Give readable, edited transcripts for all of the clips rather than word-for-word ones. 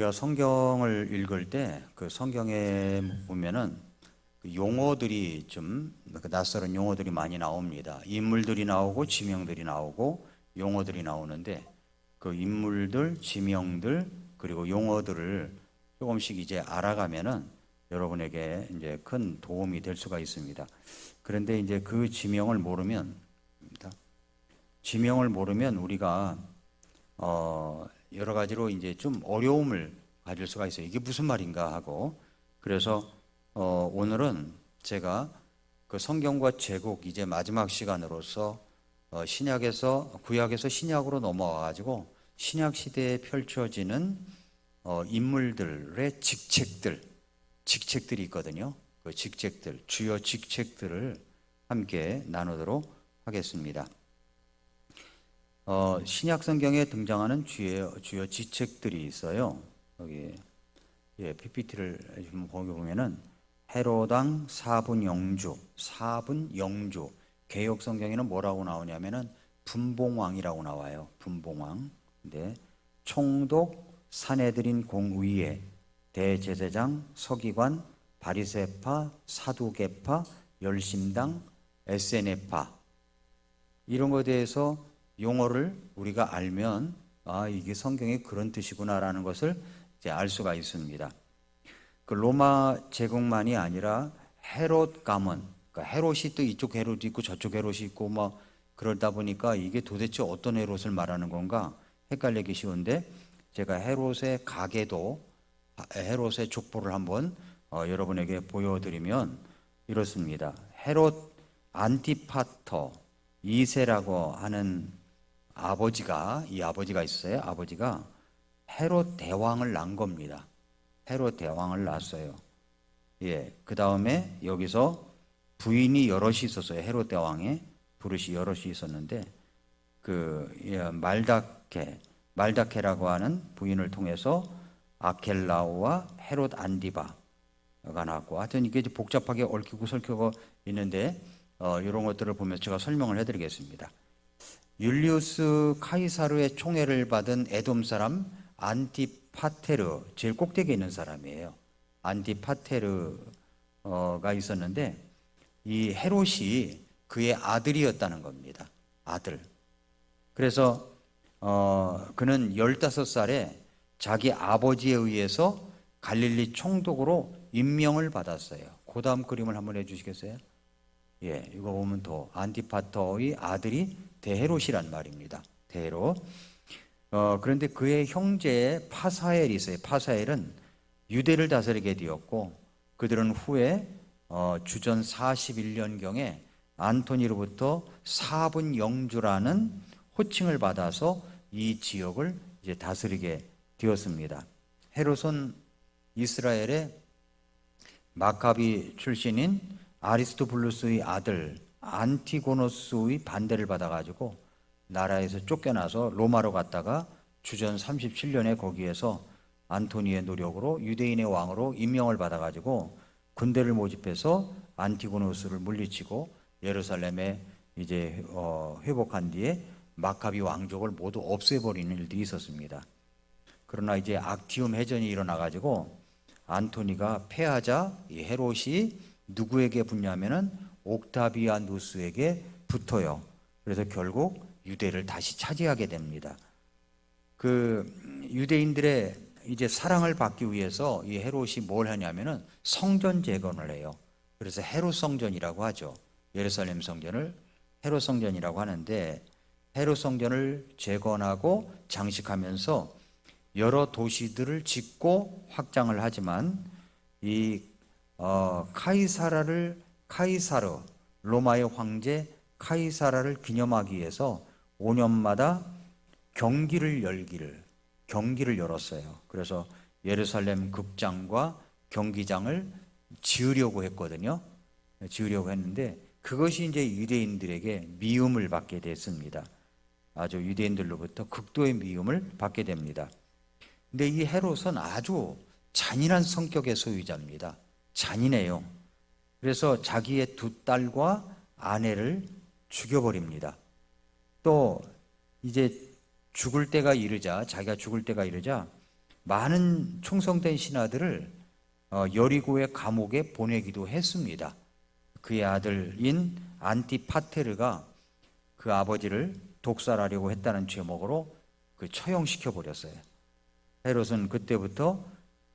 우리가 성경을 읽을 때 그 성경에 보면은 그 용어들이 좀 낯설은 용어들이 많이 나옵니다. 인물들이 나오고 지명들이 나오고 용어들이 나오는데 그 인물들, 지명들 그리고 용어들을 조금씩 이제 알아가면은 여러분에게 이제 큰 도움이 될 수가 있습니다. 그런데 이제 그 지명을 모르면 우리가 여러 가지로 이제 좀 어려움을 가질 수가 있어요. 이게 무슨 말인가 하고. 그래서 오늘은 제가 그 성경과 제국 이제 마지막 시간으로서 구약에서 신약으로 넘어와 가지고 신약 시대에 펼쳐지는 인물들의 직책들이 있거든요. 그 주요 직책들을 함께 나누도록 하겠습니다. 신약 성경에 등장하는 주요 지책들이 있어요. 여기 PPT를 좀 보면은 헤로당 사분 영주. 개역 성경에는 뭐라고 나오냐면은 분봉왕이라고 나와요. 분봉왕. 근데 총독, 사내들인 공의회, 대제사장, 서기관, 바리새파, 사두개파, 열심당, SNF파 이런 것에 대해서 용어를 우리가 알면 이게 성경에 그런 뜻이구나라는 것을 이제 알 수가 있습니다. 그 로마 제국만이 아니라 헤롯 가문, 그러니까 헤롯이 또 이쪽 헤롯이 있고 저쪽 헤롯이 있고 막 그러다 보니까 이게 도대체 어떤 헤롯을 말하는 건가 헷갈리기 쉬운데 제가 헤롯의 족보를 한번 여러분에게 보여드리면 이렇습니다. 헤롯 안티파터 2세라고 하는 이 아버지가 있어요. 아버지가 헤롯 대왕을 낳은 겁니다. 헤롯 대왕을 낳았어요. 그 다음에 여기서 부인이 여럿이 있었어요. 헤롯 대왕의 부르시 여럿이 있었는데 말다케라고 하는 부인을 통해서 아켈라오와 헤롯 안디바가 나왔고, 하여튼 이게 복잡하게 얽히고 설키고 있는데 이런 것들을 보면서 제가 설명을 해드리겠습니다. 율리우스 카이사르의 총애를 받은 에돔 사람 안티파테르, 제일 꼭대기에 있는 사람이에요. 안티파테르가 있었는데 이 헤롯이 그의 아들이었다는 겁니다. 아들. 그래서 그는 15살에 자기 아버지에 의해서 갈릴리 총독으로 임명을 받았어요. 그 다음 그림을 한번 해주시겠어요? 이거 보면 더 안티파터의 아들이 대헤롯이란 말입니다. 대헤롯. 그런데 그의 형제 파사엘이 있어요. 파사엘은 유대를 다스리게 되었고 그들은 후에 주전 41년경에 안토니로부터 사분 영주라는 호칭을 받아서 이 지역을 이제 다스리게 되었습니다. 헤롯은 이스라엘의 마카비 출신인 아리스토블루스의 아들 안티고노스의 반대를 받아가지고 나라에서 쫓겨나서 로마로 갔다가 주전 37년에 거기에서 안토니의 노력으로 유대인의 왕으로 임명을 받아가지고 군대를 모집해서 안티고노스를 물리치고 예루살렘에 이제 회복한 뒤에 마카비 왕족을 모두 없애버리는 일들이 있었습니다. 그러나 이제 악티움 해전이 일어나가지고 안토니가 패하자 이 헤롯이 누구에게 붙냐면은 옥타비아누스에게 붙어요. 그래서 결국 유대를 다시 차지하게 됩니다. 그 유대인들의 이제 사랑을 받기 위해서 이 헤롯이 뭘 하냐면은 성전 재건을 해요. 그래서 헤롯 성전이라고 하죠. 예루살렘 성전을 헤롯 성전이라고 하는데 헤롯 성전을 재건하고 장식하면서 여러 도시들을 짓고 확장을 하지만 이 카이사르 로마의 황제 카이사라를 기념하기 위해서 5년마다 경기를 열었어요. 그래서 예루살렘 극장과 경기장을 지으려고 했거든요. 지으려고 했는데 그것이 이제 유대인들에게 미움을 받게 됐습니다. 아주 유대인들로부터 극도의 미움을 받게 됩니다. 근데 이 헤롯은 아주 잔인한 성격의 소유자입니다. 잔인해요. 그래서 자기의 두 딸과 아내를 죽여버립니다. 또 이제 자기가 죽을 때가 이르자 많은 충성된 신하들을 여리고의 감옥에 보내기도 했습니다. 그의 아들인 안티파테르가 그 아버지를 독살하려고 했다는 제목으로 그 처형시켜 버렸어요. 헤롯은 그때부터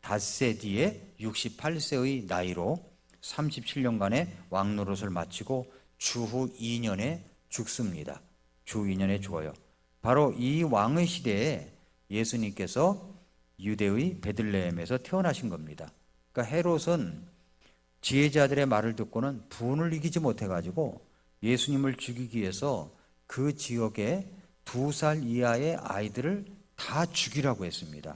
닷새 뒤에 68세의 나이로 37년간의 왕노릇을 마치고 주후 2년에 죽습니다. 주 2년에 죽어요. 바로 이 왕의 시대에 예수님께서 유대의 베들레헴에서 태어나신 겁니다. 그러니까 헤롯은 지혜자들의 말을 듣고는 분을 이기지 못해가지고 예수님을 죽이기 위해서 그 지역에 2살 이하의 아이들을 다 죽이라고 했습니다.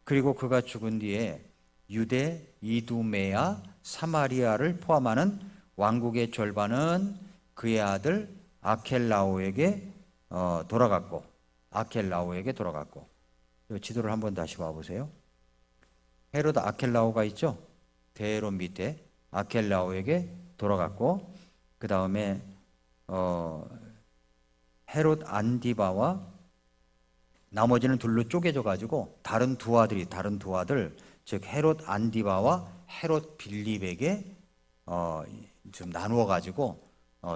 그리고 그가 죽은 뒤에 유대, 이두메아, 사마리아를 포함하는 왕국의 절반은 그의 아들 아켈라오에게 돌아갔고, 지도를 한번 다시 봐보세요. 헤롯 아켈라오가 있죠? 대헤롯 밑에 아켈라오에게 돌아갔고, 그 다음에 헤롯 안디바와 나머지는 둘로 쪼개져 가지고 다른 두 아들, 즉 헤롯 안디바와 헤롯 빌립에게 좀 나누어 가지고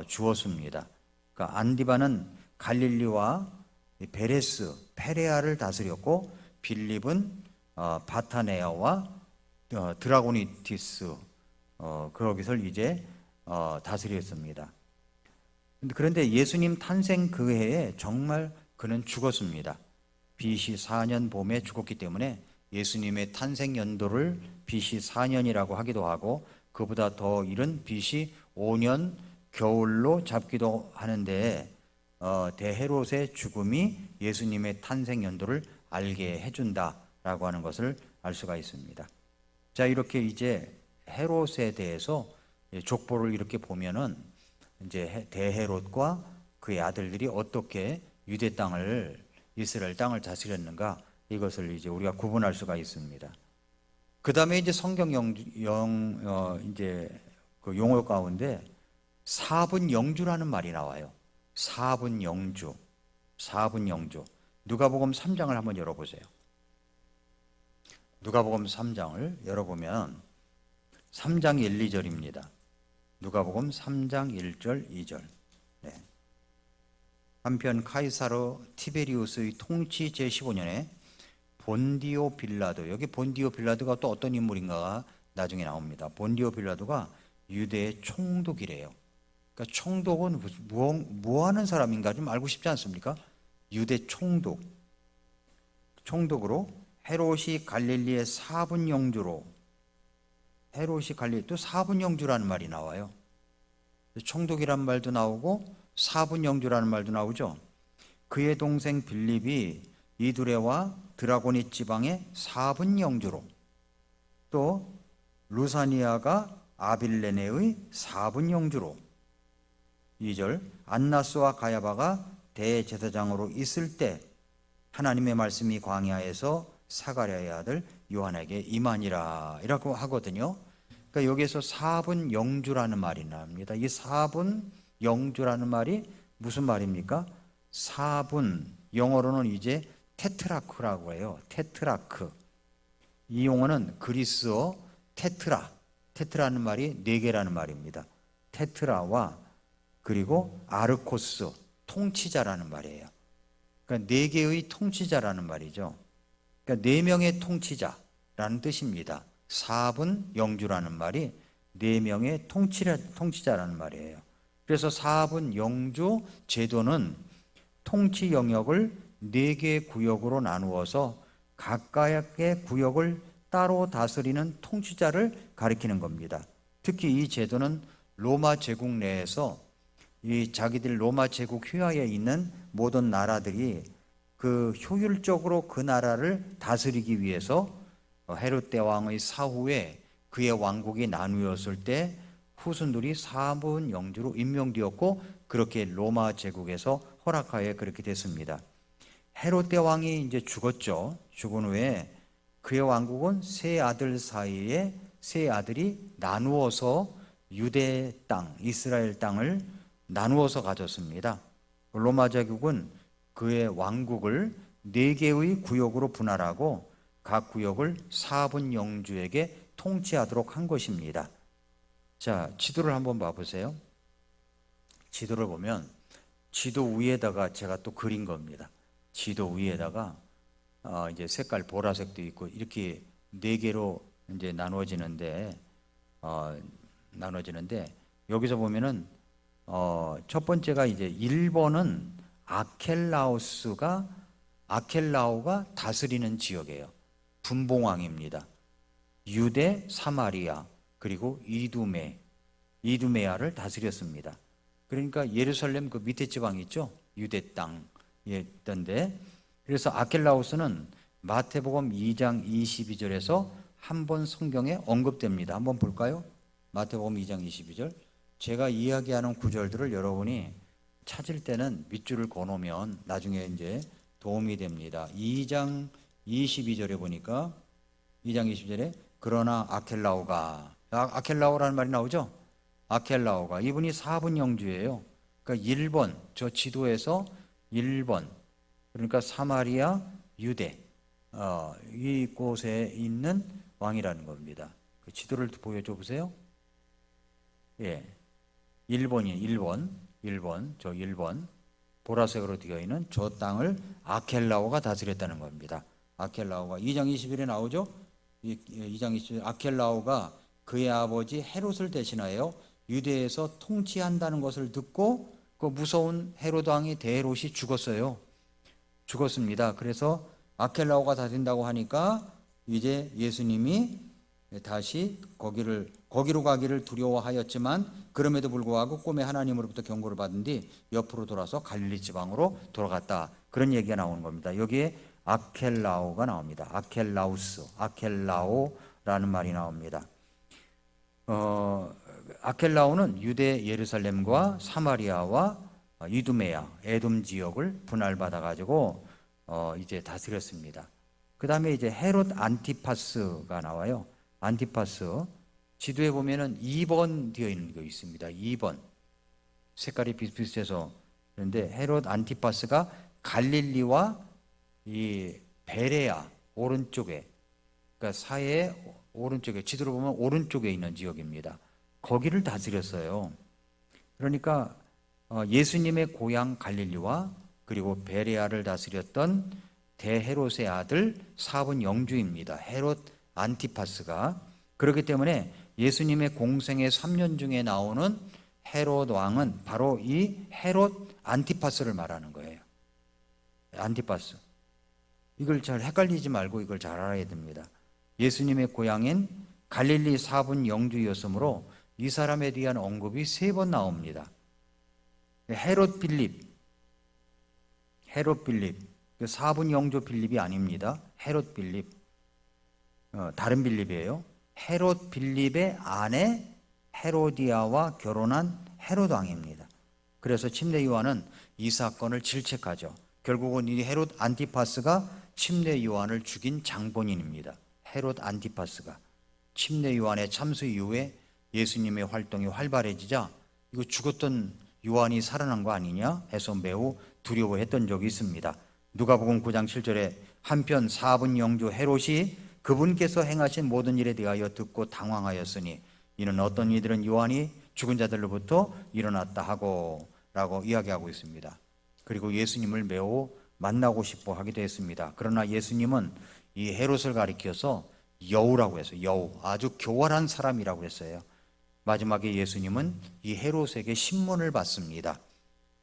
주었습니다. 그러니까 안디바는 갈릴리와 베레스, 페레아를 다스렸고, 빌립은 바타네아와 드라고니티스 그것을 이제 다스렸습니다. 그런데 예수님 탄생 그 해에 정말 그는 죽었습니다. BC 4년 봄에 죽었기 때문에 예수님의 탄생 연도를 BC 4년이라고 하기도 하고, 그보다 더 이른 BC 5년 겨울로 잡기도 하는데, 대헤롯의 죽음이 예수님의 탄생 연도를 알게 해준다라고 하는 것을 알 수가 있습니다. 자, 이렇게 이제 헤롯에 대해서 족보를 이렇게 보면은 이제 대헤롯과 그의 아들들이 어떻게 유대 땅을, 이스라엘 땅을 다스렸는가, 이것을 이제 우리가 구분할 수가 있습니다. 그 다음에 이제 성경 이제 그 용어 가운데 사분 영주라는 말이 나와요. 사분 영주. 누가복음 3장을 한번 열어보세요. 누가복음 3장을 열어보면 3장 1, 2절입니다. 누가복음 3장 1절, 2절. 네. 한편 카이사르 티베리우스의 통치 제15년에 본디오 빌라도, 여기 본디오 빌라도가 또 어떤 인물인가가 나중에 나옵니다. 본디오 빌라도가 유대의 총독이래요. 그러니까 총독은 뭐 하는 사람인가 좀 알고 싶지 않습니까? 유대 총독으로 헤롯이 갈릴리의 사분 영주로, 또 사분 영주라는 말이 나와요. 총독이란 말도 나오고 사분 영주라는 말도 나오죠. 그의 동생 빌립이 이두레와 드라고니 지방의 사분 영주로, 또 루사니아가 아빌레네의 사분 영주로, 2절 안나스와 가야바가 대제사장으로 있을 때 하나님의 말씀이 광야에서 사가랴의 아들 요한에게 임하니라, 이라고 하거든요. 그러니까 여기에서 사분 영주라는 말이 나옵니다. 이 사분 영주라는 말이 무슨 말입니까? 사분, 영어로는 이제 테트라크라고 해요. 테트라크. 이 용어는 그리스어 테트라는 말이 4개라는 말입니다. 테트라와 그리고 아르코스, 통치자라는 말이에요. 그러니까 4개의 통치자라는 말이죠. 그러니까 4명의 통치자라는 뜻입니다. 사분 영주라는 말이 4명의 통치자라는 말이에요. 그래서 사분 영주 제도는 통치 영역을 4개의 구역으로 나누어서 각각의 구역을 따로 다스리는 통치자를 가리키는 겁니다. 특히 이 제도는 로마 제국 내에서 이 자기들 로마 제국 휘하에 있는 모든 나라들이 그 효율적으로 그 나라를 다스리기 위해서 헤롯 대왕의 사후에 그의 왕국이 나누었을 때 후손들이 사분 영주로 임명되었고, 그렇게 로마 제국에서 허락하에 그렇게 됐습니다. 헤롯 대왕이 이제 죽었죠. 죽은 후에 그의 왕국은 세 아들 사이에 세 아들이 나누어서 유대 땅, 이스라엘 땅을 나누어서 가졌습니다. 로마 제국은 그의 왕국을 4개의 구역으로 분할하고 각 구역을 4분 영주에게 통치하도록 한 것입니다. 자, 지도를 한번 봐보세요. 지도를 보면 지도 위에다가 제가 또 그린 겁니다. 지도 위에다가 이제 색깔 보라색도 있고 이렇게 네 개로 이제 나눠지는데 여기서 보면은 첫 번째가 이제 1번은 아켈라오가 다스리는 지역이에요. 분봉왕입니다. 유대, 사마리아, 그리고 이두메아를 다스렸습니다. 그러니까 예루살렘 그 밑에 지방 있죠? 유대 땅에 있던데, 그래서 아켈라오스는 마태복음 2장 22절에서 한 번 성경에 언급됩니다. 한번 볼까요? 마태복음 2장 22절. 제가 이야기하는 구절들을 여러분이 찾을 때는 밑줄을 그어놓으면 나중에 이제 도움이 됩니다. 2장 22절에 보니까 2장 20절에 그러나 아켈라오라는 말이 나오죠? 아켈라오가 이분이 4분 영주예요. 그러니까 1번, 저 지도에서 1번, 그러니까 사마리아, 유대 이곳에 있는 왕이라는 겁니다. 그 지도를 보여줘 보세요. 예, 1번 보라색으로 되어 있는 저 땅을 아켈라오가 다스렸다는 겁니다. 아켈라오가 2장 20일에 나오죠? 2장 20일 아켈라오가 그의 아버지 헤롯을 대신하여 유대에서 통치한다는 것을 듣고 그 무서운 헤롯 왕이 대헤롯이 죽었습니다. 그래서 아켈라오가 다스린다고 하니까 이제 예수님이 다시 거기로 가기를 두려워하였지만 그럼에도 불구하고 꿈에 하나님으로부터 경고를 받은 뒤 옆으로 돌아서 갈릴리 지방으로 돌아갔다. 그런 얘기가 나오는 겁니다. 여기에 아켈라오가 나옵니다. 아켈라오라는 말이 나옵니다. 아켈라오는 유대 예루살렘과 사마리아와 이두메아, 에돔 지역을 분할받아 가지고 이제 다스렸습니다. 그 다음에 이제 헤롯 안티파스가 나와요. 안티파스 지도에 보면은 2번 되어 있는 거 있습니다. 2번 색깔이 비슷비슷해서 그런데 헤롯 안티파스가 갈릴리와 이 베레아 오른쪽에, 그러니까 사해 오른쪽에, 지도로 보면 오른쪽에 있는 지역입니다. 거기를 다스렸어요. 그러니까 예수님의 고향 갈릴리와 그리고 베레아를 다스렸던 대헤롯의 아들 4분 영주입니다. 헤롯 안티파스가. 그렇기 때문에 예수님의 공생의 3년 중에 나오는 헤롯 왕은 바로 이 헤롯 안티파스를 말하는 거예요. 안티파스. 이걸 잘 헷갈리지 말고 이걸 잘 알아야 됩니다. 예수님의 고향인 갈릴리 4분 영주였으므로 이 사람에 대한 언급이 3번 나옵니다. 헤롯 빌립, 그 4분 영주 빌립이 아닙니다. 헤롯 빌립, 다른 빌립이에요. 헤롯 빌립의 아내 헤로디아와 결혼한 헤롯 왕입니다. 그래서 침례 요한은 이 사건을 질책하죠. 결국은 이 헤롯 안티파스가 침례 요한을 죽인 장본인입니다. 헤롯 안티파스가 침례 요한의 참수 이후에 예수님의 활동이 활발해지자 이거 죽었던 요한이 살아난 거 아니냐 해서 매우 두려워했던 적이 있습니다. 누가복음 9장 7절에 한편 4분 영주 헤롯이 그분께서 행하신 모든 일에 대하여 듣고 당황하였으니 이는 어떤 이들은 요한이 죽은 자들로부터 일어났다 하고 라고 이야기하고 있습니다. 그리고 예수님을 매우 만나고 싶어 하기도 했습니다. 그러나 예수님은 이 헤롯을 가리켜서 여우라고 했어요. 여우, 아주 교활한 사람이라고 했어요. 마지막에 예수님은 이 헤롯에게 신문을 받습니다.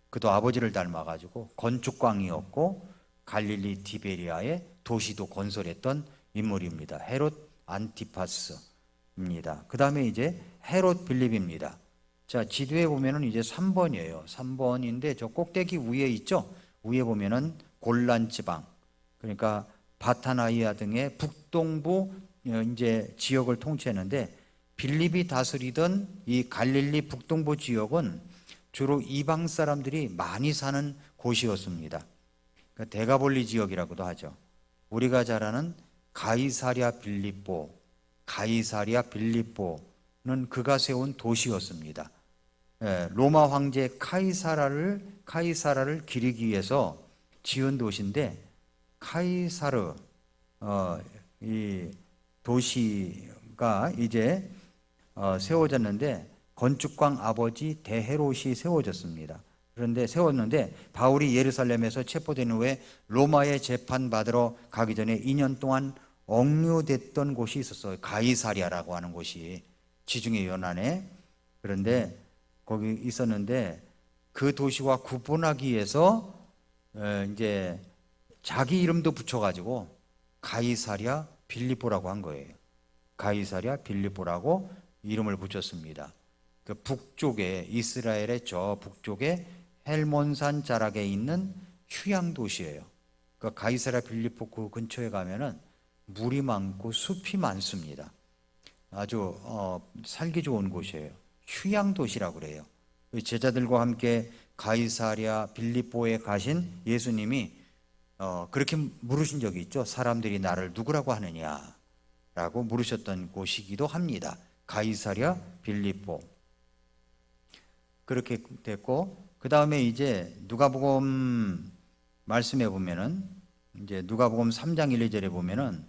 그도 아버지를 닮아가지고 건축광이었고 갈릴리 디베리아의 도시도 건설했던 인물입니다. 헤롯 안티파스입니다. 그 다음에 이제 헤롯 빌립입니다. 자, 지도에 보면은 이제 3번이에요. 3번인데 저 꼭대기 위에 있죠? 위에 보면은 골란 지방, 그러니까 바타나이아 등의 북동부 이제 지역을 통치했는데 빌립이 다스리던 이 갈릴리 북동부 지역은 주로 이방 사람들이 많이 사는 곳이었습니다. 그러니까 데가볼리 지역이라고도 하죠. 우리가 잘 아는 가이사랴 빌립보는 그가 세운 도시였습니다. 로마 황제 카이사라를 기리기 위해서 지은 도시인데 카이사르 이 도시가 이제 세워졌는데 건축광 아버지 대헤롯이 세워졌습니다. 그런데 세웠는데 바울이 예루살렘에서 체포된 후에 로마에 재판받으러 가기 전에 2년 동안 억류됐던 곳이 있었어요. 가이사랴라고 하는 곳이 지중해 연안에. 그런데 거기 있었는데 그 도시와 구분하기 위해서 이제 자기 이름도 붙여가지고 가이사랴 빌립보라고 한 거예요. 가이사랴 빌립보라고 이름을 붙였습니다. 그 북쪽에, 이스라엘의 저 북쪽에 헬몬산 자락에 있는 휴양 도시예요. 그 가이사랴 빌립보 그 근처에 가면은 물이 많고 숲이 많습니다. 아주 살기 좋은 곳이에요. 휴양 도시라고 그래요. 제자들과 함께 가이사랴 빌립보에 가신 예수님이 그렇게 물으신 적이 있죠. 사람들이 나를 누구라고 하느냐라고 물으셨던 곳이기도 합니다. 가이사랴 빌립보. 그렇게 됐고, 그 다음에 이제 누가복음 말씀해 보면은, 이제 누가복음 3장 1, 2절에 보면은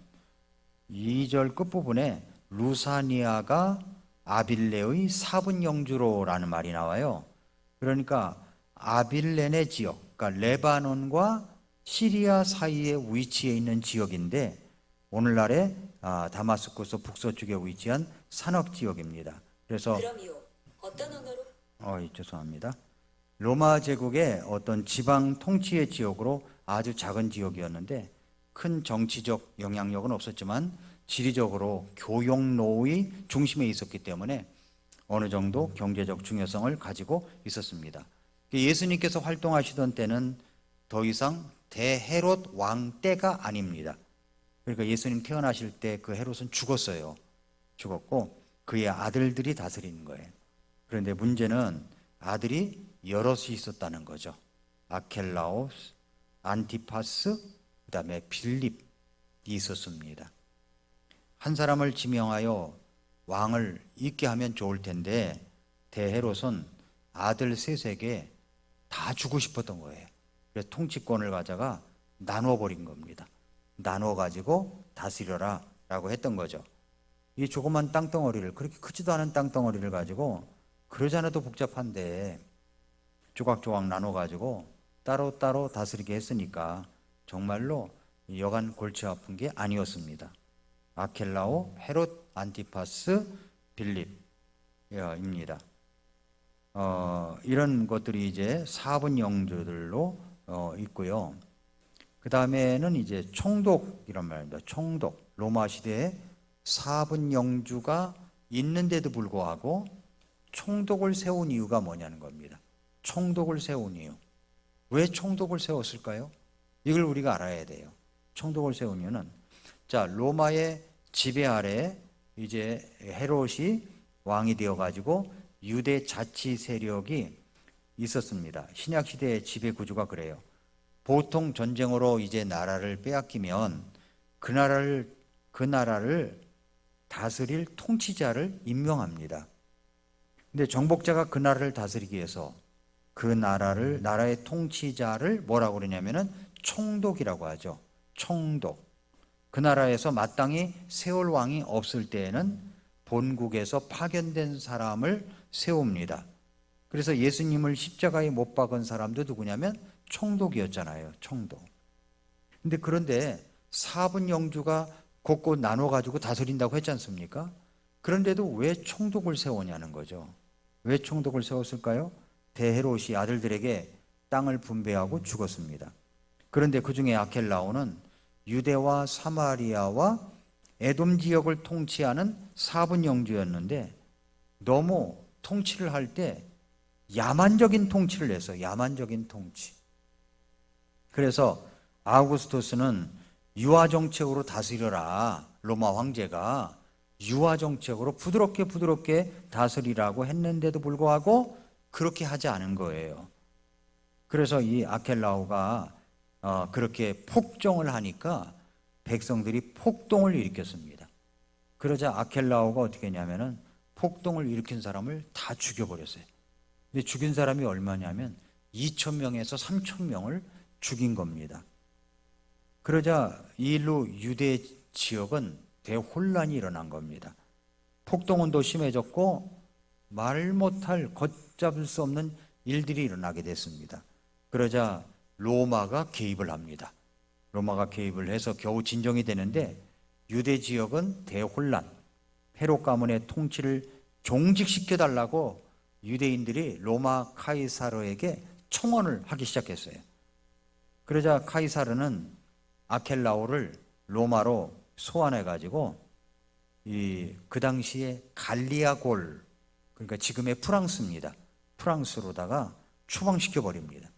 2절 끝부분에 루사니아가 아빌레의 4분 영주로라는 말이 나와요. 그러니까 아빌레네 지역, 그러니까 레바논과 시리아 사이에 위치해 있는 지역인데 오늘날의 다마스쿠스 북서쪽에 위치한 산업 지역입니다. 그래서 그럼요. 어떤 언어로? 죄송합니다. 로마 제국의 어떤 지방 통치의 지역으로 아주 작은 지역이었는데 큰 정치적 영향력은 없었지만 지리적으로 교역로의 중심에 있었기 때문에 어느 정도 경제적 중요성을 가지고 있었습니다. 예수님께서 활동하시던 때는 더 이상 대헤롯 왕 때가 아닙니다. 그러니까 예수님 태어나실 때 그 헤롯은 죽었어요. 죽었고 그의 아들들이 다스리는 거예요. 그런데 문제는 아들이 여럿이 있었다는 거죠. 아켈라오스, 안티파스, 그 다음에 빌립이 있었습니다. 한 사람을 지명하여 왕을 있게 하면 좋을 텐데 대헤롯은 아들 셋에게 다 주고 싶었던 거예요. 그래서 통치권을 가져가 나눠버린 겁니다. 나눠가지고 다스려라 라고 했던 거죠. 이 조그만 땅덩어리를, 그렇게 크지도 않은 땅덩어리를 가지고 그러지 않아도 복잡한데 조각조각 나눠가지고 따로따로 다스리게 했으니까 정말로 여간 골치 아픈 게 아니었습니다. 아켈라오, 헤롯, 안티파스, 빌립입니다. 이런 것들이 이제 4분 영주들로 있고요. 그 다음에는 이제 총독이란 말입니다. 총독. 로마 시대에 4분 영주가 있는데도 불구하고 총독을 세운 이유가 뭐냐는 겁니다. 총독을 세운 이유. 왜 총독을 세웠을까요? 이걸 우리가 알아야 돼요. 총독을 세운 이유는, 자, 로마의 지배 아래 이제 헤롯이 왕이 되어가지고 유대 자치 세력이 있었습니다. 신약 시대의 지배 구조가 그래요. 보통 전쟁으로 이제 나라를 빼앗기면 그 나라를 다스릴 통치자를 임명합니다. 근데 정복자가 그 나라를 다스리기 위해서 그 나라의 통치자를 뭐라고 그러냐면은 총독이라고 하죠. 총독. 그 나라에서 마땅히 세울 왕이 없을 때에는 본국에서 파견된 사람을 세웁니다. 그래서 예수님을 십자가에 못 박은 사람도 누구냐면 총독이었잖아요. 총독. 그런데 4분 영주가 곳곳 나눠가지고 다스린다고 했지 않습니까? 그런데도 왜 총독을 세우냐는 거죠. 왜 총독을 세웠을까요? 대헤롯이 아들들에게 땅을 분배하고 죽었습니다. 그런데 그 중에 아켈라오는 유대와 사마리아와 에돔 지역을 통치하는 4분 영주였는데 너무 통치를 할 때 야만적인 통치를 해서 야만적인 통치. 그래서 아우구스토스는 유화 정책으로 다스려라. 로마 황제가 유화 정책으로 부드럽게 다스리라고 했는데도 불구하고 그렇게 하지 않은 거예요. 그래서 이 아켈라오가 그렇게 폭정을 하니까 백성들이 폭동을 일으켰습니다. 그러자 아켈라오가 어떻게 했냐면은 폭동을 일으킨 사람을 다 죽여버렸어요. 근데 죽인 사람이 얼마냐면 2,000명에서 3,000명을 죽인 겁니다. 그러자 이 일로 유대 지역은 대혼란이 일어난 겁니다. 폭동운도 심해졌고 말 못할 걷잡을 수 없는 일들이 일어나게 됐습니다. 그러자 로마가 개입을 합니다. 로마가 개입을 해서 겨우 진정이 되는데 유대 지역은 대혼란, 헤롯 가문의 통치를 종직시켜달라고 유대인들이 로마 카이사르에게 청원을 하기 시작했어요. 그러자 카이사르는 아켈라오를 로마로 소환해가지고 그 당시에 갈리아골, 그러니까 지금의 프랑스입니다. 프랑스로다가 추방시켜 버립니다.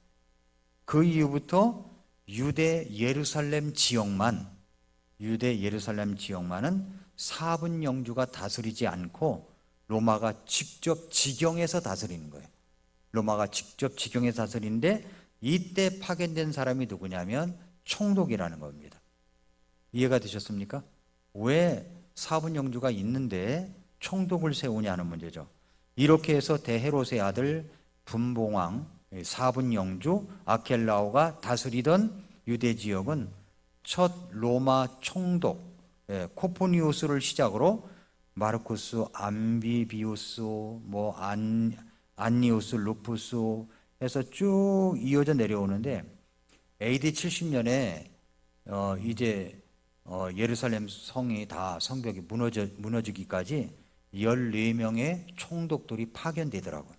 그 이후부터 유대 예루살렘 지역만은 4분 영주가 다스리지 않고 로마가 직접 지경해서 다스리는 거예요. 로마가 직접 지경해서 다스리는데 이때 파견된 사람이 누구냐면 총독이라는 겁니다. 이해가 되셨습니까? 왜 4분 영주가 있는데 총독을 세우냐는 문제죠. 이렇게 해서 대헤롯의 아들 분봉왕 4분 영주 아켈라오가 다스리던 유대 지역은 첫 로마 총독 코포니우스를 시작으로 마르쿠스 암비비우스, 안니우스 루푸스 해서 쭉 이어져 내려오는데 AD 70년에 이제 예루살렘 성이 다 성벽이 무너지기까지 14명의 총독들이 파견되더라고요.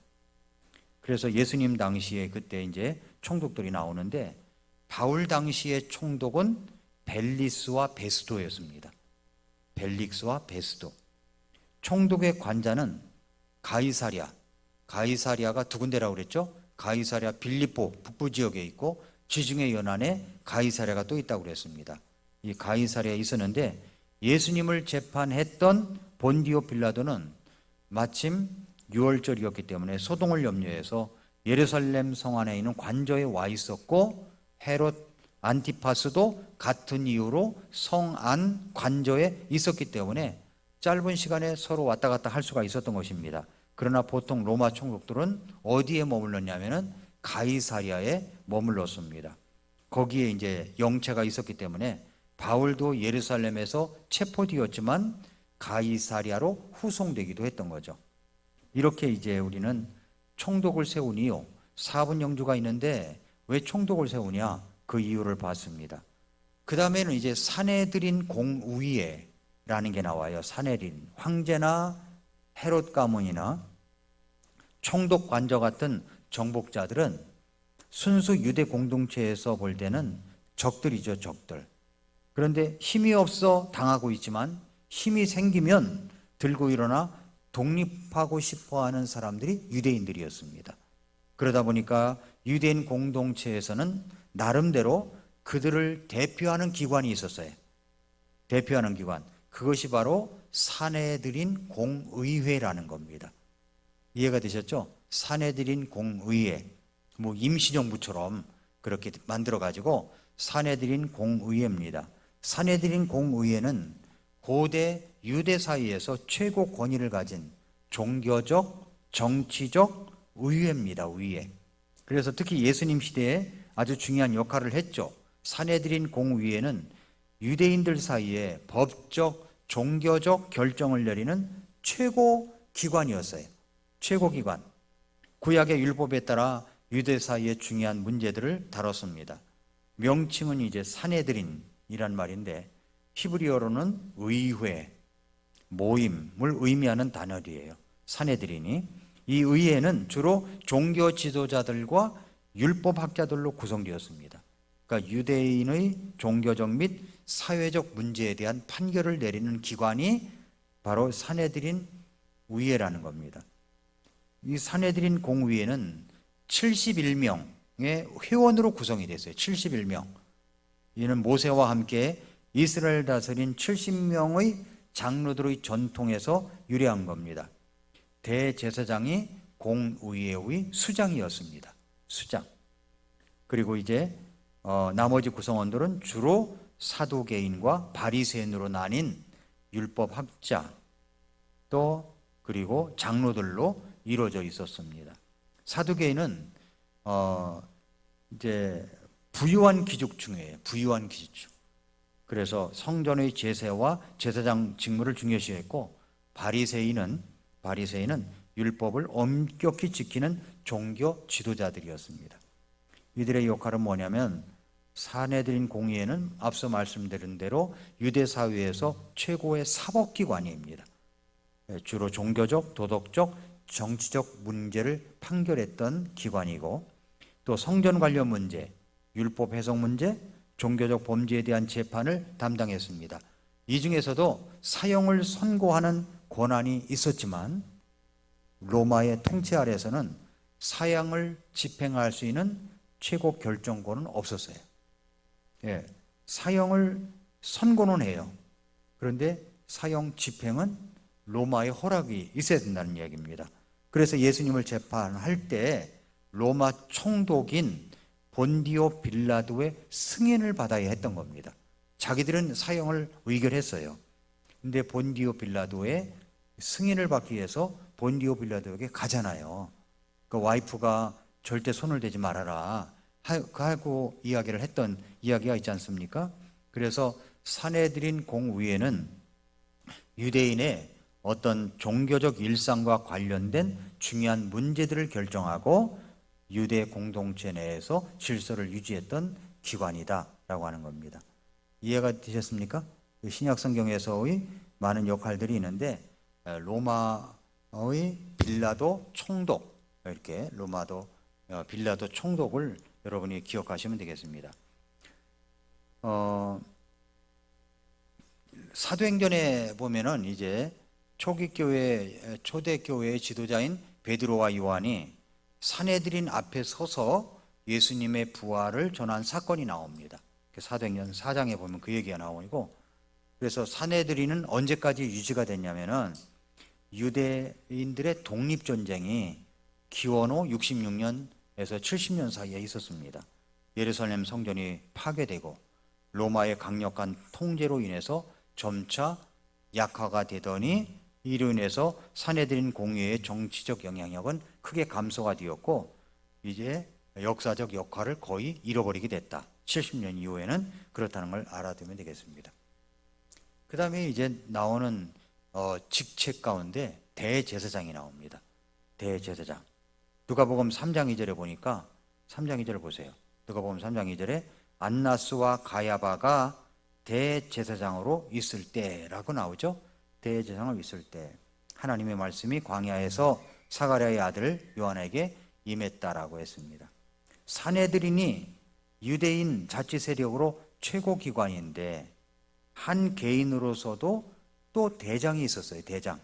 그래서 예수님 당시에 그때 이제 총독들이 나오는데 바울 당시의 총독은 벨리스와 베스도였습니다. 벨릭스와 베스도. 총독의 관자는 가이사리아가 두 군데라고 그랬죠. 가이사리아 빌립보 북부 지역에 있고 지중해 연안에 가이사리아가 또 있다고 그랬습니다. 이 가이사리아에 있었는데 예수님을 재판했던 본디오 빌라도는 마침 6월절이었기 때문에 소동을 염려해서 예루살렘 성 안에 있는 관저에 와 있었고 헤롯 안티파스도 같은 이유로 성 안 관저에 있었기 때문에 짧은 시간에 서로 왔다 갔다 할 수가 있었던 것입니다. 그러나 보통 로마 총독들은 어디에 머물렀냐면은 가이사리아에 머물렀습니다. 거기에 이제 영체가 있었기 때문에 바울도 예루살렘에서 체포되었지만 가이사리아로 후송되기도 했던 거죠. 이렇게 이제 우리는 총독을 세운 이유, 4분 영주가 있는데 왜 총독을 세우냐? 그 이유를 봤습니다. 그 다음에는 이제 사내들인 공의회라는 게 나와요. 사내린, 황제나 헤롯 가문이나 총독 관저 같은 정복자들은 순수 유대 공동체에서 볼 때는 적들이죠, 적들. 그런데 힘이 없어 당하고 있지만 힘이 생기면 들고 일어나 독립하고 싶어 하는 사람들이 유대인들이었습니다. 그러다 보니까 유대인 공동체에서는 나름대로 그들을 대표하는 기관이 있었어요. 대표하는 기관. 그것이 바로 사내들인 공의회라는 겁니다. 이해가 되셨죠? 사내들인 공의회. 뭐 임시정부처럼 그렇게 만들어가지고 사내들인 공의회입니다. 사내들인 공의회는 고대 유대 사이에서 최고 권위를 가진 종교적, 정치적 의회입니다. 의회. 그래서 특히 예수님 시대에 아주 중요한 역할을 했죠. 사내들인 공의회는 유대인들 사이에 법적, 종교적 결정을 내리는 최고 기관이었어요. 최고 기관. 구약의 율법에 따라 유대 사이의 중요한 문제들을 다뤘습니다. 명칭은 이제 사내들인이란 말인데 히브리어로는 의회, 모임을 의미하는 단어이에요. 사내들인이. 이 의회는 주로 종교 지도자들과 율법학자들로 구성되었습니다. 그러니까 유대인의 종교적 및 사회적 문제에 대한 판결을 내리는 기관이 바로 사내들인 의회라는 겁니다. 이 사내들인 공의회는 71명의 회원으로 구성이 됐어요. 71명. 이는 모세와 함께 이스라엘 다스린 70명의 장로들의 전통에서 유래한 겁니다. 대제사장이 공의회의 수장이었습니다. 수장. 그리고 이제 나머지 구성원들은 주로 사두개인과 바리새인으로 나뉜 율법학자 또 그리고 장로들로 이루어져 있었습니다. 사두개인은 이제 부유한 귀족 중이에요. 부유한 귀족 중. 그래서 성전의 제사와 제사장 직무를 중요시했고, 바리새인은 율법을 엄격히 지키는 종교 지도자들이었습니다. 이들의 역할은 뭐냐면, 산헤드린 공의회는 앞서 말씀드린 대로 유대 사회에서 최고의 사법기관입니다. 주로 종교적, 도덕적, 정치적 문제를 판결했던 기관이고, 또 성전 관련 문제, 율법 해석 문제, 종교적 범죄에 대한 재판을 담당했습니다. 이 중에서도 사형을 선고하는 권한이 있었지만 로마의 통치 아래에서는 사형을 집행할 수 있는 최고 결정권은 없었어요. 사형을 선고는 해요. 그런데 사형 집행은 로마의 허락이 있어야 된다는 이야기입니다. 그래서 예수님을 재판할 때 로마 총독인 본디오 빌라도의 승인을 받아야 했던 겁니다. 자기들은 사형을 의결했어요. 근데 본디오 빌라도의 승인을 받기 위해서 본디오 빌라도에게 가잖아요. 그 와이프가 절대 손을 대지 말아라 하고 이야기를 했던 이야기가 있지 않습니까? 그래서 산헤드린 공의회는 유대인의 어떤 종교적 일상과 관련된 중요한 문제들을 결정하고 유대 공동체 내에서 질서를 유지했던 기관이다라고 하는 겁니다. 이해가 되셨습니까? 신약 성경에서의 많은 역할들이 있는데, 로마의 빌라도 총독, 이렇게 빌라도 총독을 여러분이 기억하시면 되겠습니다. 사도행전에 보면은 이제 초대교회의 지도자인 베드로와 요한이 산헤드린 앞에 서서 예수님의 부활을 전한 사건이 나옵니다. 사도행전 4장에 보면 그 얘기가 나오고, 그래서 산헤드린은 언제까지 유지가 됐냐면은 유대인들의 독립전쟁이 기원후 66년에서 70년 사이에 있었습니다. 예루살렘 성전이 파괴되고 로마의 강력한 통제로 인해서 점차 약화가 되더니, 이로 인해서 산헤드린 공의회의 정치적 영향력은 크게 감소가 되었고 이제 역사적 역할을 거의 잃어버리게 됐다. 70년 이후에는 그렇다는 걸 알아두면 되겠습니다. 그 다음에 이제 나오는 직책 가운데 대제사장이 나옵니다. 대제사장. 누가복음 3장 2절에 보니까 3장 2절을 보세요. 누가복음 3장 2절에 안나스와 가야바가 대제사장으로 있을 때라고 나오죠. 대제사장으로 있을 때 하나님의 말씀이 광야에서 사가랴의 아들 요한에게 임했다라고 했습니다. 산헤드린이 유대인 자치 세력으로 최고 기관인데 한 개인으로서도 또 대장이 있었어요. 대장.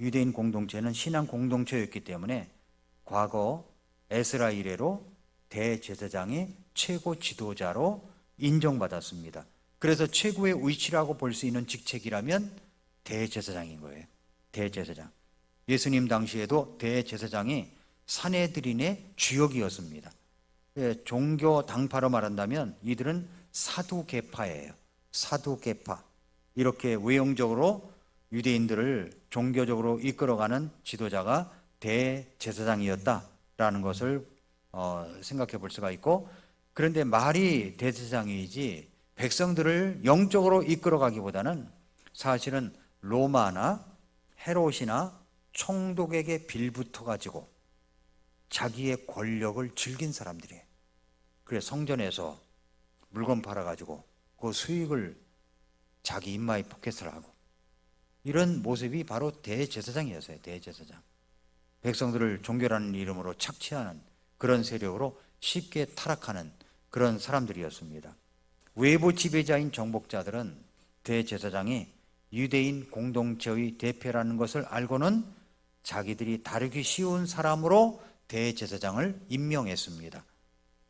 유대인 공동체는 신앙 공동체였기 때문에 과거 에스라 이래로 대제사장이 최고 지도자로 인정받았습니다. 그래서 최고의 위치라고 볼 수 있는 직책이라면 대제사장인 거예요. 대제사장. 예수님 당시에도 대제사장이 산헤드린의 주역이었습니다. 종교 당파로 말한다면 이들은 사두개파예요. 사두개파. 이렇게 외형적으로 유대인들을 종교적으로 이끌어가는 지도자가 대제사장이었다라는 것을 생각해 볼 수가 있고, 그런데 말이 대제사장이지 백성들을 영적으로 이끌어가기보다는 사실은 로마나 헤롯이나 총독에게 빌붙어 가지고 자기의 권력을 즐긴 사람들이에요. 그래서 성전에서 물건 팔아가지고 그 수익을 자기 인마에 포켓을 하고, 이런 모습이 바로 대제사장이었어요. 대제사장. 백성들을 종교라는 이름으로 착취하는 그런 세력으로 쉽게 타락하는 그런 사람들이었습니다. 외부 지배자인 정복자들은 대제사장이 유대인 공동체의 대표라는 것을 알고는 자기들이 다루기 쉬운 사람으로 대제사장을 임명했습니다.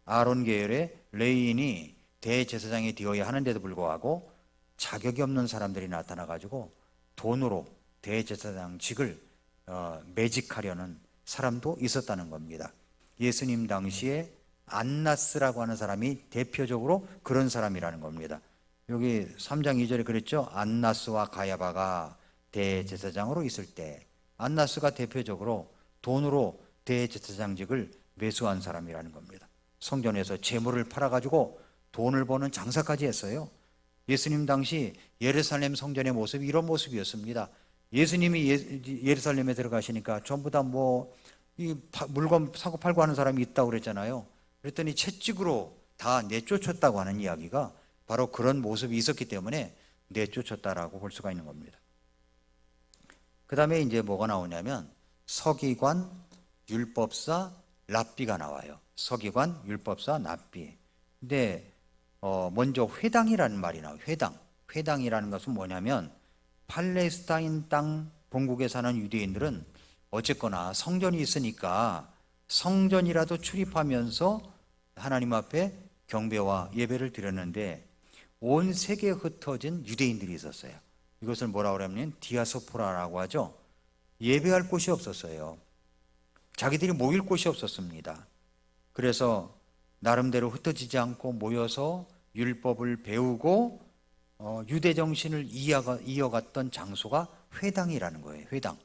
아론 계열의 레위인이 대제사장이 되어야 하는데도 불구하고 자격이 없는 사람들이 나타나가지고 돈으로 대제사장직을 매직하려는 사람도 있었다는 겁니다. 예수님 당시에 안나스라고 하는 사람이 대표적으로 그런 사람이라는 겁니다. 여기 3장 2절에 그랬죠. 안나스와 가야바가 대제사장으로 있을 때, 안나스가 대표적으로 돈으로 대제사장직을 매수한 사람이라는 겁니다. 성전에서 재물을 팔아가지고 돈을 버는 장사까지 했어요. 예수님 당시 예루살렘 성전의 모습이 이런 모습이었습니다. 예수님이 예루살렘에 들어가시니까 전부 다 이 물건 사고 팔고 하는 사람이 있다고 그랬잖아요. 그랬더니 채찍으로 다 내쫓았다고 하는 이야기가 바로 그런 모습이 있었기 때문에 내쫓았다라고 볼 수가 있는 겁니다. 그 다음에 이제 뭐가 나오냐면 서기관, 율법사, 랍비가 나와요. 서기관, 율법사, 랍비. 근데 먼저 회당이라는 말이 나와요. 회당이라는 것은 뭐냐면 팔레스타인 땅 본국에 사는 유대인들은 어쨌거나 성전이 있으니까 성전이라도 출입하면서 하나님 앞에 경배와 예배를 드렸는데 온 세계에 흩어진 유대인들이 있었어요. 이것을 뭐라고 하냐면 디아스포라라고 하죠. 예배할 곳이 없었어요. 자기들이 모일 곳이 없었습니다. 그래서 나름대로 흩어지지 않고 모여서 율법을 배우고 유대 정신을 이어갔던 장소가 회당이라는 거예요. 회당.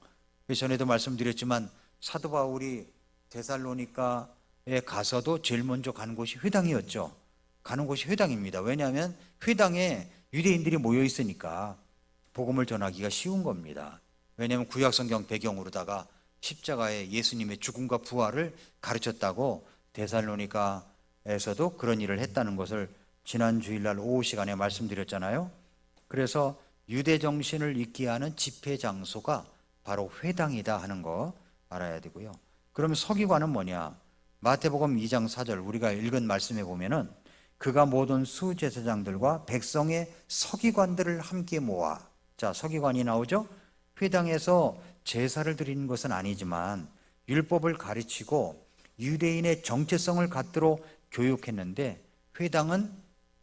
전에도 말씀드렸지만 사도 바울이 데살로니가에 가서도 제일 먼저 가는 곳이 회당이었죠. 가는 곳이 회당입니다. 왜냐하면 회당에 유대인들이 모여 있으니까 복음을 전하기가 쉬운 겁니다. 왜냐하면 구약성경 배경으로다가 십자가에 예수님의 죽음과 부활을 가르쳤다고 데살로니가에서도 그런 일을 했다는 것을 지난 주일날 오후 시간에 말씀드렸잖아요. 그래서 유대 정신을 있게 하는 집회 장소가 바로 회당이다 하는 거 알아야 되고요. 그러면 서기관은 뭐냐? 마태복음 2장 4절 우리가 읽은 말씀에 보면은 그가 모든 수제사장들과 백성의 서기관들을 함께 모아. 자, 서기관이 나오죠? 회당에서 제사를 드리는 것은 아니지만 율법을 가르치고 유대인의 정체성을 갖도록 교육했는데 회당은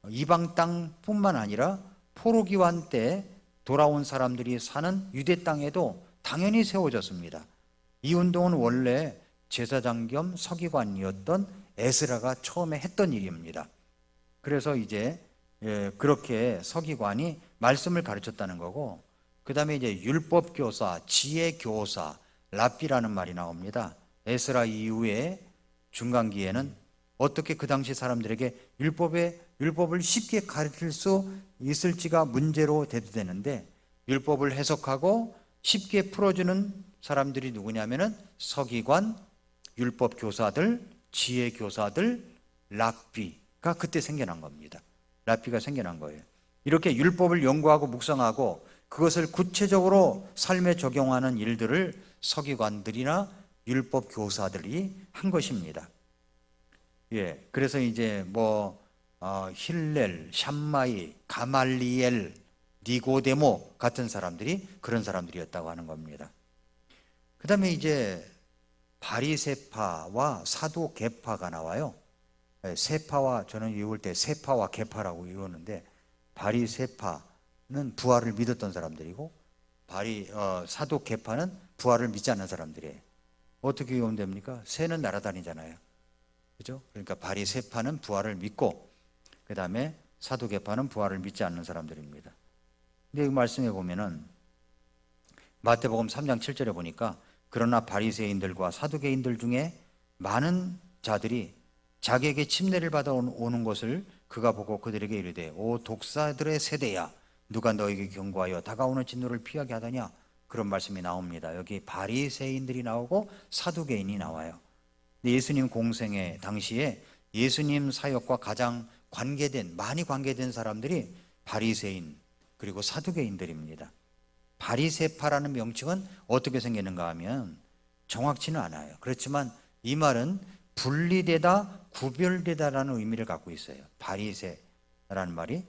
이방 땅뿐만 아니라 포로기환 때 돌아온 사람들이 사는 유대 땅에도 당연히 세워졌습니다. 이 운동은 원래 제사장 겸 서기관이었던 에스라가 처음에 했던 일입니다. 그래서 이제 그렇게 서기관이 말씀을 가르쳤다는 거고, 그 다음에 이제 율법교사, 지혜교사, 랍비라는 말이 나옵니다. 에스라 이후에 중간기에는 어떻게 그 당시 사람들에게 율법을 쉽게 가르칠 수 있을지가 문제로 대두되는데, 율법을 해석하고 쉽게 풀어주는 사람들이 누구냐면은 서기관, 율법교사들, 지혜교사들, 랍비가 그때 생겨난 겁니다. 랍비가 생겨난 거예요. 이렇게 율법을 연구하고 묵상하고 그것을 구체적으로 삶에 적용하는 일들을 서기관들이나 율법교사들이 한 것입니다. 예, 그래서 이제 힐렐, 샴마이, 가말리엘, 니고데모 같은 사람들이 그런 사람들이었다고 하는 겁니다. 그 다음에 이제 바리새파와 사두개파가 나와요. 세파와, 저는 외울 때 세파와 개파라고 외우는데, 바리새파는 부활을 믿었던 사람들이고 사두개파는 부활을 믿지 않는 사람들이에요. 어떻게 외우면 됩니까? 새는 날아다니잖아요. 그죠? 그러니까 바리새파는 부활을 믿고 그 다음에 사두개파는 부활을 믿지 않는 사람들입니다. 근데 이 말씀에 보면은 마태복음 3장 7절에 보니까 그러나 바리새인들과 사두개인들 중에 많은 자들이 자기에게 침례를 받아오는 것을 그가 보고 그들에게 이르되 오 독사들의 세대야 누가 너에게 경고하여 다가오는 진노를 피하게 하더냐, 그런 말씀이 나옵니다. 여기 바리새인들이 나오고 사두개인이 나와요. 예수님 공생의 당시에 예수님 사역과 가장 많이 관계된 사람들이 바리새인 그리고 사두개인들입니다. 바리새파라는 명칭은 어떻게 생기는가 하면 정확치는 않아요. 그렇지만 이 말은 분리되다, 구별되다라는 의미를 갖고 있어요. 바리새파라는 말이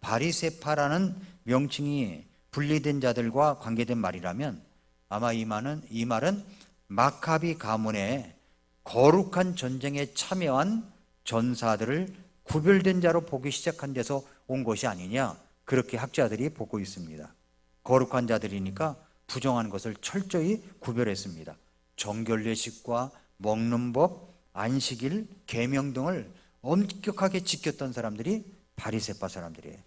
바리새파라는 명칭이 분리된 자들과 관계된 말이라면 아마 이 말은 마카비 가문의 거룩한 전쟁에 참여한 전사들을 구별된 자로 보기 시작한 데서 온 것이 아니냐, 그렇게 학자들이 보고 있습니다. 거룩한 자들이니까 부정한 것을 철저히 구별했습니다. 정결례식과 먹는 법, 안식일, 계명 등을 엄격하게 지켰던 사람들이 바리새파 사람들이에요.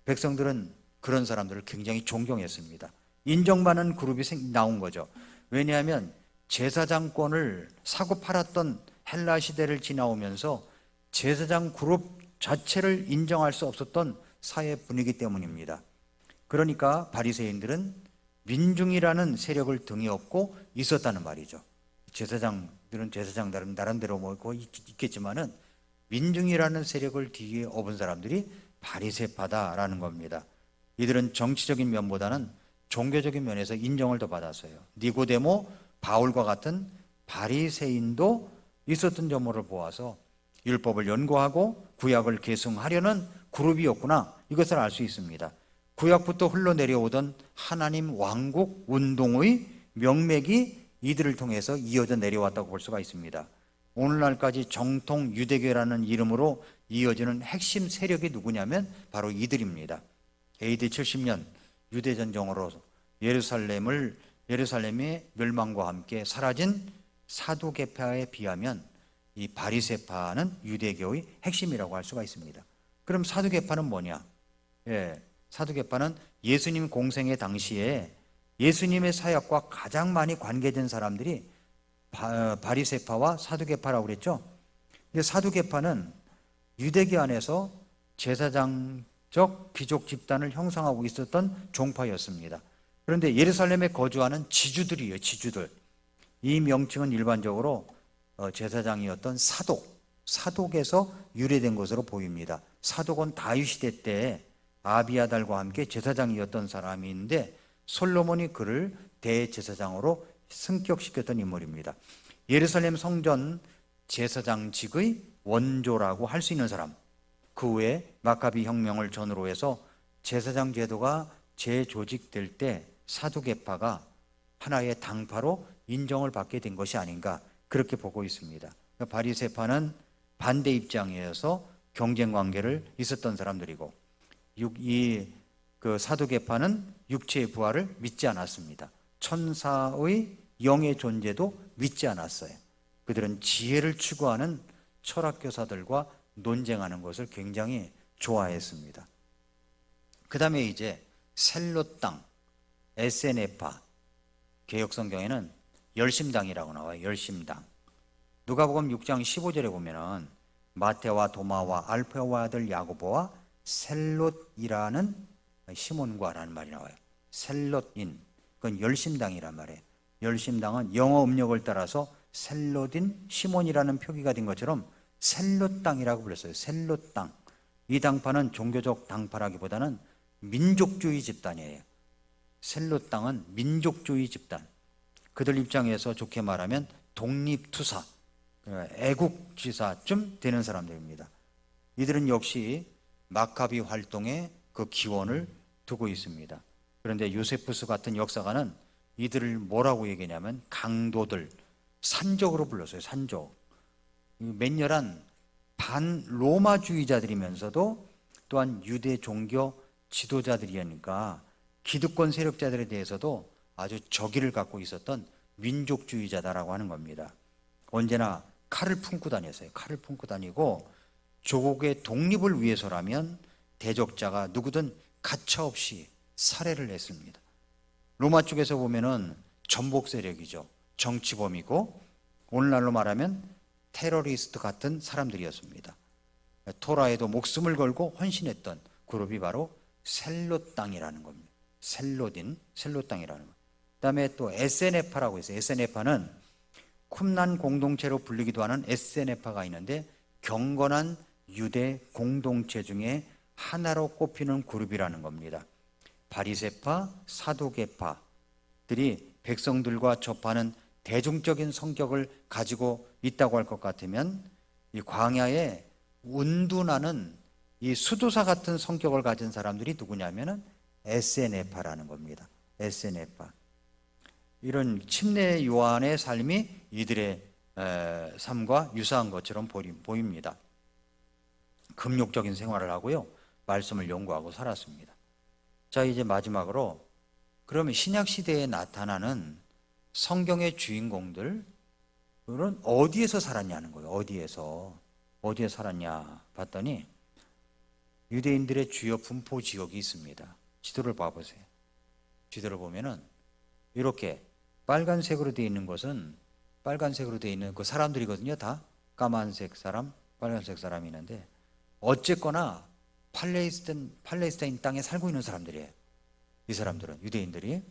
백성들은 그런 사람들을 굉장히 존경했습니다. 인정받는 그룹이 나온 거죠. 왜냐하면 제사장권을 사고 팔았던 헬라 시대를 지나오면서 제사장 그룹 자체를 인정할 수 없었던 사회 분위기 때문입니다. 그러니까 바리새인들은 민중이라는 세력을 등에 업고 있었다는 말이죠. 제사장들은 제사장 나름대로 뭐 있겠지만은 민중이라는 세력을 뒤에 업은 사람들이 바리새파다라는 겁니다. 이들은 정치적인 면보다는 종교적인 면에서 인정을 더 받았어요. 니고데모, 바울과 같은 바리새인도 있었던 점을 보아서 율법을 연구하고 구약을 계승하려는 그룹이었구나, 이것을 알 수 있습니다. 구약부터 흘러내려오던 하나님 왕국 운동의 명맥이 이들을 통해서 이어져 내려왔다고 볼 수가 있습니다. 오늘날까지 정통 유대교라는 이름으로 이어지는 핵심 세력이 누구냐면 바로 이들입니다. AD 70년 유대전쟁으로 예루살렘의 멸망과 함께 사라진 사두개파에 비하면 이 바리새파는 유대교의 핵심이라고 할 수가 있습니다. 그럼 사두개파는 뭐냐? 사두개파는 예수님 공생의 당시에 예수님의 사역과 가장 많이 관계된 사람들이 바리새파와 사두개파라고 그랬죠. 근데 사두개파는 유대교 안에서 제사장적 귀족 집단을 형성하고 있었던 종파였습니다. 그런데 예루살렘에 거주하는 지주들이에요. 지주들. 이 명칭은 일반적으로 제사장이었던 사독에서 유래된 것으로 보입니다. 사독은 다윗 시대 때 아비아달과 함께 제사장이었던 사람인데 솔로몬이 그를 대제사장으로 승격시켰던 인물입니다. 예루살렘 성전 제사장직의 원조라고 할 수 있는 사람, 그 후에 마카비 혁명을 전후로 해서 제사장 제도가 재조직될 때 사두개파가 하나의 당파로 인정을 받게 된 것이 아닌가, 그렇게 보고 있습니다. 바리새파는 반대 입장에서 경쟁 관계를 있었던 사람들이고, 그 사두개파는 육체의 부활을 믿지 않았습니다. 천사의 영의 존재도 믿지 않았어요. 그들은 지혜를 추구하는 철학교사들과 논쟁하는 것을 굉장히 좋아했습니다. 그 다음에 이제 셀롯 땅, 에세네파, 개혁성경에는 열심당이라고 나와요. 열심당. 누가복음 6장 15절에 보면은 마테와 도마와 알페오의 아들 야고보와 셀롯이라는 시몬과라는 말이 나와요. 셀롯인, 그건 열심당이란 말이에요. 열심당은 영어 음력을 따라서 셀롯인 시몬이라는 표기가 된 것처럼 셀롯 땅이라고 불렀어요. 셀롯 땅. 이 당파는 종교적 당파라기보다는 민족주의 집단이에요. 셀롯 땅은 민족주의 집단. 그들 입장에서 좋게 말하면 독립투사, 애국지사쯤 되는 사람들입니다. 이들은 역시 마카비 활동에 그 기원을 두고 있습니다. 그런데 요세푸스 같은 역사가는 이들을 뭐라고 얘기하냐면 강도들, 산적으로 불렀어요. 산적. 맹렬한 반로마주의자들이면서도 또한 유대 종교 지도자들이니까 기득권 세력자들에 대해서도 아주 적의를 갖고 있었던 민족주의자다라고 하는 겁니다. 언제나 칼을 품고 다녔어요. 칼을 품고 다니고 조국의 독립을 위해서라면 대적자가 누구든 가차없이 살해를 했습니다. 로마 쪽에서 보면은 전복 세력이죠. 정치범이고 오늘날로 말하면 테러리스트 같은 사람들이었습니다. 토라에도 목숨을 걸고 헌신했던 그룹이 바로 셀롯 땅이라는 겁니다. 셀롯 땅이라는 것. 그다음에 또 에세네파라고 있어요. 에세네파는 쿰난 공동체로 불리기도 하는 에세네파가 있는데 경건한 유대 공동체 중에 하나로 꼽히는 그룹이라는 겁니다. 바리새파, 사두개파들이 백성들과 접하는 대중적인 성격을 가지고 있다고 할 것 같으면 이 광야에 운둔하는 이 수도사 같은 성격을 가진 사람들이 누구냐면은 에세네파라는 겁니다. 에세네파. 이런 침례 요한의 삶이 이들의 삶과 유사한 것처럼 보입니다. 금욕적인 생활을 하고요, 말씀을 연구하고 살았습니다. 자, 이제 마지막으로 그러면 신약 시대에 나타나는 성경의 주인공들은 어디에서 살았냐는 거예요. 어디에 살았냐 봤더니 유대인들의 주요 분포 지역이 있습니다. 지도를 봐보세요. 지도를 보면은 이렇게 빨간색으로 되어 있는 것은 빨간색으로 되어 있는 그 사람들이거든요. 다 까만색 사람, 빨간색 사람이 있는데 어쨌거나 팔레스타인 땅에 살고 있는 사람들이에요. 이 사람들은 유대인들이.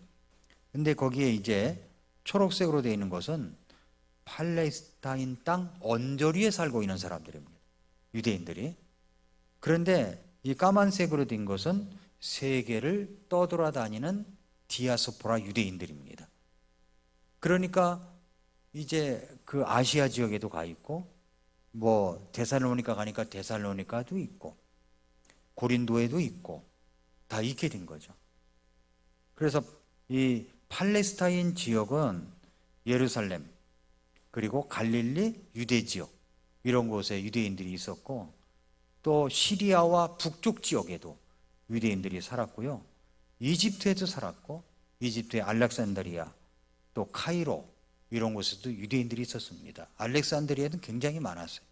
근데 거기에 이제 초록색으로 되어 있는 것은 팔레스타인 땅 언저리에 살고 있는 사람들입니다. 유대인들이. 그런데 이 까만색으로 된 것은 세계를 떠돌아다니는 디아스포라 유대인들입니다. 그러니까 이제 그 아시아 지역에도 가 있고, 뭐 데살로니가 가니까 데살로니카도 있고, 고린도에도 있고, 다 있게 된 거죠. 그래서 이 팔레스타인 지역은 예루살렘, 그리고 갈릴리, 유대 지역, 이런 곳에 유대인들이 있었고, 또 시리아와 북쪽 지역에도 유대인들이 살았고요. 이집트에도 살았고, 이집트의 알렉산드리아, 또 카이로, 이런 곳에도 유대인들이 있었습니다. 알렉산드리아는 굉장히 많았어요.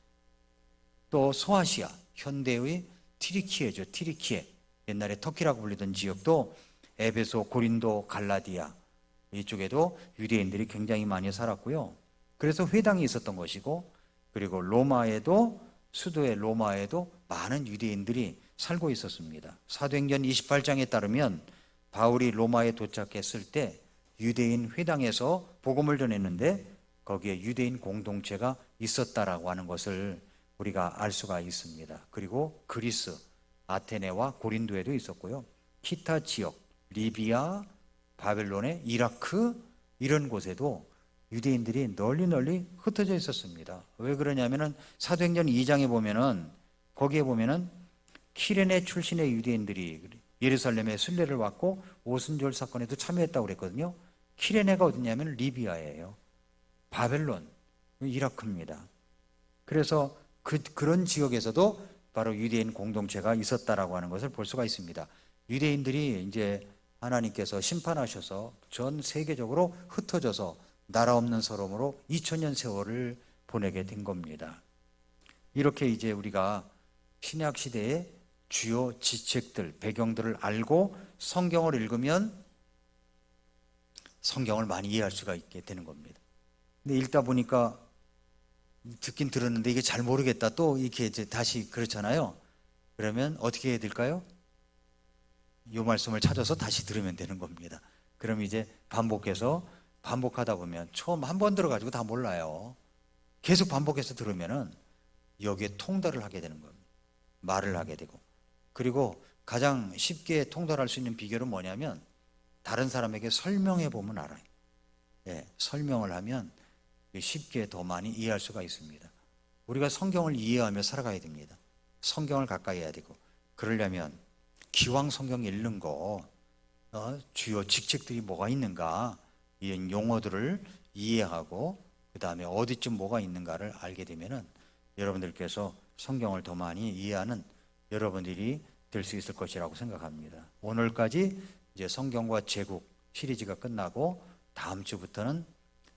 또 소아시아, 현대의 티리키에죠. 티리키에, 옛날에 터키라고 불리던 지역도 에베소, 고린도, 갈라디아, 이쪽에도 유대인들이 굉장히 많이 살았고요. 그래서 회당이 있었던 것이고, 그리고 로마에도, 수도의 로마에도 많은 유대인들이 살고 있었습니다. 사도행전 28장에 따르면 바울이 로마에 도착했을 때 유대인 회당에서 복음을 전했는데 거기에 유대인 공동체가 있었다라고 하는 것을 우리가 알 수가 있습니다. 그리고 그리스, 아테네와 고린도에도 있었고요. 키타 지역, 리비아, 바벨론의 이라크, 이런 곳에도 유대인들이 널리 흩어져 있었습니다. 왜 그러냐면은 사도행전 2장에 보면은, 거기에 보면은 키레네 출신의 유대인들이 예루살렘에 순례를 왔고 오순절 사건에도 참여했다고 그랬거든요. 키레네가 어디냐면 리비아예요. 바벨론, 이라크입니다. 그래서 그런 지역에서도 바로 유대인 공동체가 있었다라고 하는 것을 볼 수가 있습니다. 유대인들이 이제 하나님께서 심판하셔서 전 세계적으로 흩어져서 나라 없는 서름으로 2000년 세월을 보내게 된 겁니다. 이렇게 이제 우리가 신약 시대의 주요 지책들, 배경들을 알고 성경을 읽으면 성경을 많이 이해할 수가 있게 되는 겁니다. 근데 읽다 보니까 듣긴 들었는데 이게 잘 모르겠다, 또 이렇게 이제 다시 그렇잖아요. 그러면 어떻게 해야 될까요? 이 말씀을 찾아서 다시 들으면 되는 겁니다. 그럼 이제 반복하다 보면 처음 한 번 들어가지고 다 몰라요. 계속 반복해서 들으면은 여기에 통달을 하게 되는 겁니다. 말을 하게 되고. 그리고 가장 쉽게 통달할 수 있는 비결은 뭐냐면 다른 사람에게 설명해 보면 알아요. 예, 설명을 하면 쉽게 더 많이 이해할 수가 있습니다. 우리가 성경을 이해하며 살아가야 됩니다. 성경을 가까이 해야 되고, 그러려면 기왕 성경 읽는 거 주요 직책들이 뭐가 있는가, 이런 용어들을 이해하고 그 다음에 어디쯤 뭐가 있는가를 알게 되면은 여러분들께서 성경을 더 많이 이해하는 여러분들이 될 수 있을 것이라고 생각합니다. 오늘까지 이제 성경과 제국 시리즈가 끝나고 다음 주부터는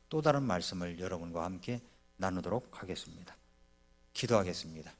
또 다른 말씀을 여러분과 함께 나누도록 하겠습니다. 기도하겠습니다.